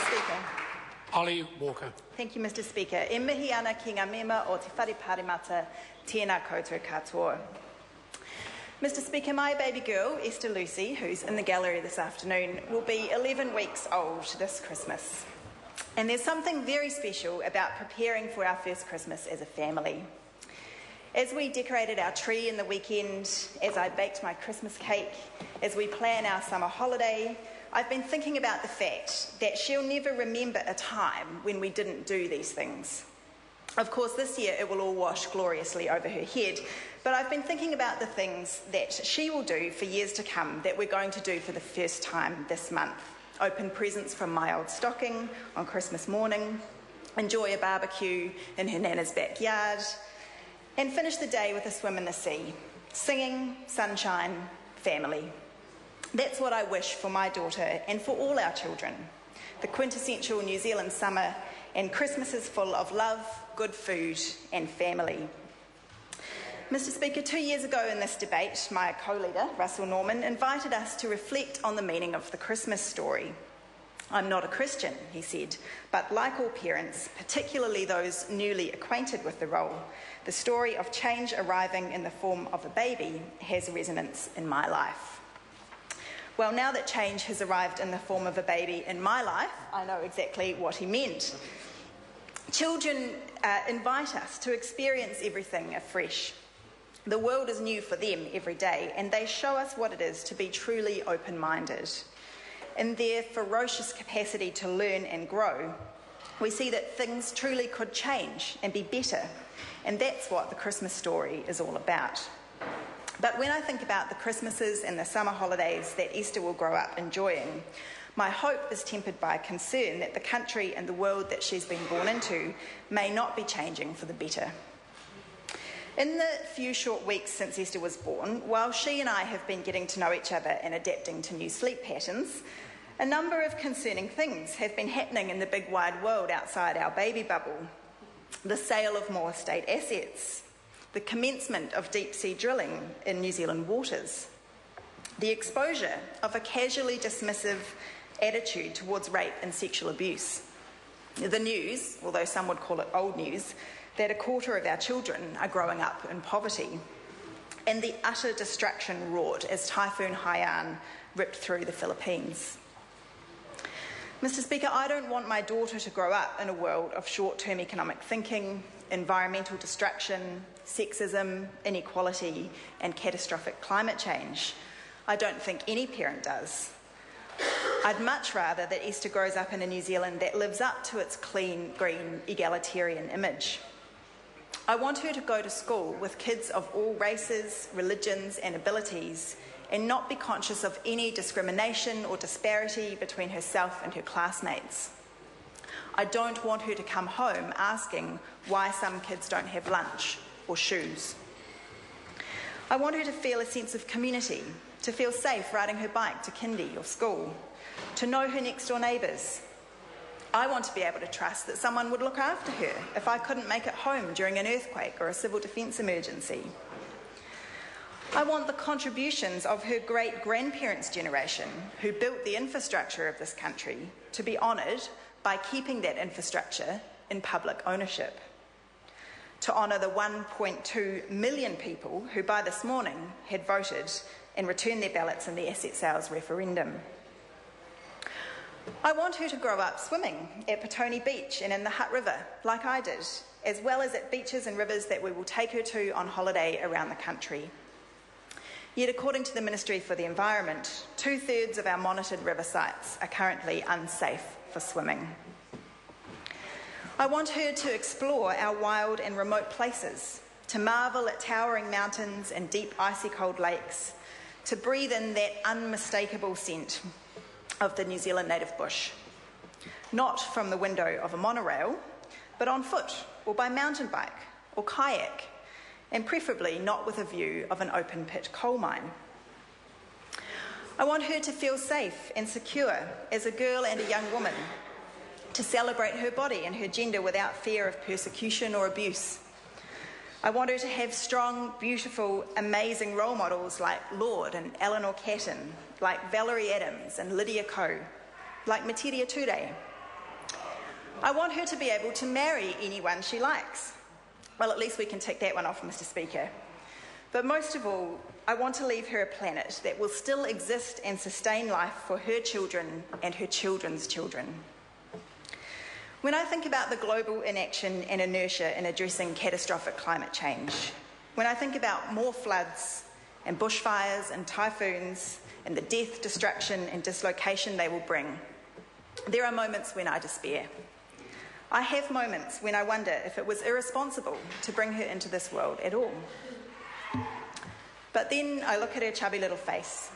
Speaker. Ollie Walker. Thank you, Mr Speaker. E mihi ana ki ngā mema o te whare pāremata tēnā koutou katoa. Mr Speaker, my baby girl, Esther Lucy, who's in the gallery this afternoon, will be 11 weeks old this Christmas. And there's something very special about preparing for our first Christmas as a family. As we decorated our tree in the weekend, as I baked my Christmas cake, as we plan our summer holiday, I've been thinking about the fact that she'll never remember a time when we didn't do these things. Of course, this year it will all wash gloriously over her head, but I've been thinking about the things that she will do for years to come that we're going to do for the first time this month. Open presents from my old stocking on Christmas morning, enjoy a barbecue in her nana's backyard, and finish the day with a swim in the sea. Singing, sunshine, family. That's what I wish for my daughter and for all our children. The quintessential New Zealand summer and Christmases full of love, good food and family. Mr Speaker, 2 years ago in this debate, my co-leader, Russell Norman, invited us to reflect on the meaning of the Christmas story. I'm not a Christian, he said, but like all parents, particularly those newly acquainted with the role, the story of change arriving in the form of a baby has resonance in my life. Well, now that change has arrived in the form of a baby in my life, I know exactly what he meant. Children invite us to experience everything afresh. The world is new for them every day, and they show us what it is to be truly open-minded. In their ferocious capacity to learn and grow, we see that things truly could change and be better, and that's what the Christmas story is all about. But when I think about the Christmases and the summer holidays that Esther will grow up enjoying, my hope is tempered by concern that the country and the world that she's been born into may not be changing for the better. In the few short weeks since Esther was born, while she and I have been getting to know each other and adapting to new sleep patterns, a number of concerning things have been happening in the big wide world outside our baby bubble. The sale of more state assets, the commencement of deep-sea drilling in New Zealand waters, the exposure of a casually dismissive attitude towards rape and sexual abuse, the news, although some would call it old news, that a quarter of our children are growing up in poverty, and the utter destruction wrought as Typhoon Haiyan ripped through the Philippines. Mr Speaker, I don't want my daughter to grow up in a world of short-term economic thinking, environmental destruction, sexism, inequality and catastrophic climate change. I don't think any parent does. I'd much rather that Esther grows up in a New Zealand that lives up to its clean, green, egalitarian image. I want her to go to school with kids of all races, religions and abilities and not be conscious of any discrimination or disparity between herself and her classmates. I don't want her to come home asking why some kids don't have lunch or shoes. I want her to feel a sense of community, to feel safe riding her bike to kindy or school, to know her next door neighbours. I want to be able to trust that someone would look after her if I couldn't make it home during an earthquake or a civil defence emergency. I want the contributions of her great-grandparents' generation who built the infrastructure of this country to be honoured by keeping that infrastructure in public ownership. To honour the 1.2 million people who by this morning had voted and returned their ballots in the asset sales referendum. I want her to grow up swimming at Petone Beach and in the Hutt River, like I did, as well as at beaches and rivers that we will take her to on holiday around the country. Yet, according to the Ministry for the Environment, 2/3 of our monitored river sites are currently unsafe for swimming. I want her to explore our wild and remote places, to marvel at towering mountains and deep icy cold lakes, to breathe in that unmistakable scent of the New Zealand native bush, not from the window of a monorail, but on foot or by mountain bike or kayak, and preferably not with a view of an open pit coal mine. I want her to feel safe and secure as a girl and a young woman, to celebrate her body and her gender without fear of persecution or abuse. I want her to have strong, beautiful, amazing role models like Lord and Eleanor Catton, like Valerie Adams and Lydia Ko, like Materia Ture, I want her to be able to marry anyone she likes. Well, at least we can tick that one off, Mr. Speaker. But most of all, I want to leave her a planet that will still exist and sustain life for her children and her children's children. When I think about the global inaction and inertia in addressing catastrophic climate change, when I think about more floods and bushfires and typhoons and the death, destruction and dislocation they will bring, there are moments when I despair. I have moments when I wonder if it was irresponsible to bring her into this world at all. But then I look at her chubby little face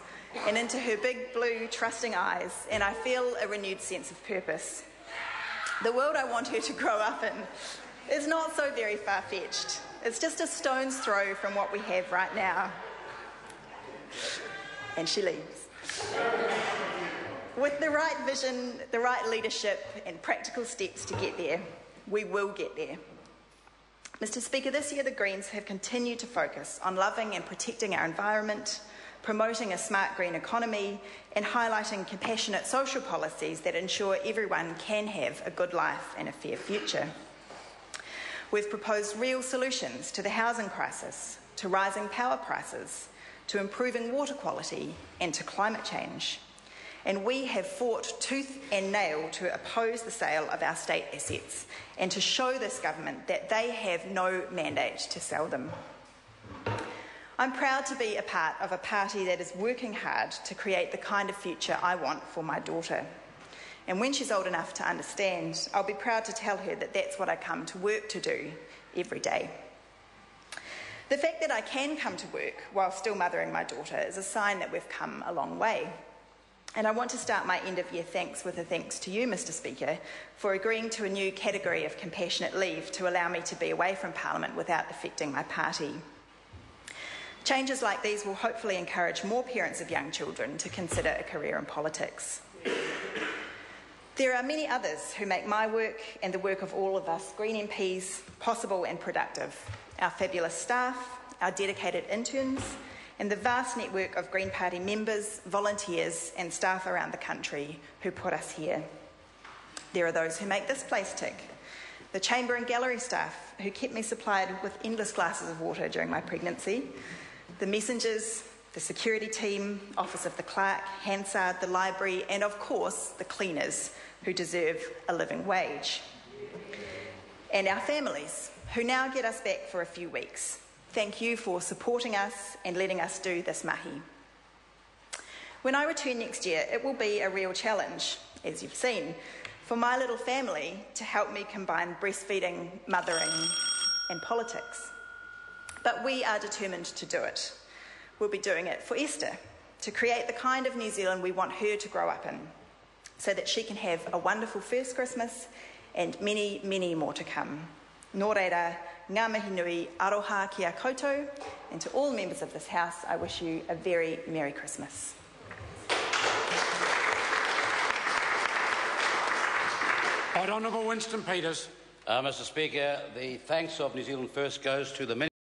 and into her big, blue, trusting eyes, and I feel a renewed sense of purpose. The world I want her to grow up in is not so very far-fetched. It's just a stone's throw from what we have right now. And she leaves. With the right vision, the right leadership and practical steps to get there, we will get there. Mr. Speaker, this year the Greens have continued to focus on loving and protecting our environment, promoting a smart green economy and highlighting compassionate social policies that ensure everyone can have a good life and a fair future. We've proposed real solutions to the housing crisis, to rising power prices, to improving water quality and to climate change. And we have fought tooth and nail to oppose the sale of our state assets and to show this government that they have no mandate to sell them. I'm proud to be a part of a party that is working hard to create the kind of future I want for my daughter. And when she's old enough to understand, I'll be proud to tell her that that's what I come to work to do every day. The fact that I can come to work while still mothering my daughter is a sign that we've come a long way. And I want to start my end-of-year thanks with a thanks to you, Mr. Speaker, for agreeing to a new category of compassionate leave to allow me to be away from Parliament without affecting my party. Changes like these will hopefully encourage more parents of young children to consider a career in politics. There are many others who make my work and the work of all of us Green MPs possible and productive. Our fabulous staff, our dedicated interns, and the vast network of Green Party members, volunteers and staff around the country who put us here. There are those who make this place tick. The chamber and gallery staff who kept me supplied with endless glasses of water during my pregnancy. The messengers, the security team, Office of the Clerk, Hansard, the library, and of course the cleaners who deserve a living wage. And our families who now get us back for a few weeks. Thank you for supporting us and letting us do this mahi. When I return next year, it will be a real challenge, as you've seen, for my little family to help me combine breastfeeding, mothering and politics. But we are determined to do it. We'll be doing it for Esther, to create the kind of New Zealand we want her to grow up in, so that she can have a wonderful first Christmas and many, many more to come. Nō reira, ngā mihi nui, aroha ki a koutou, and to all members of this House, I wish you a very Merry Christmas. Right Honourable Winston Peters. Mr. Speaker, the thanks of New Zealand First goes to the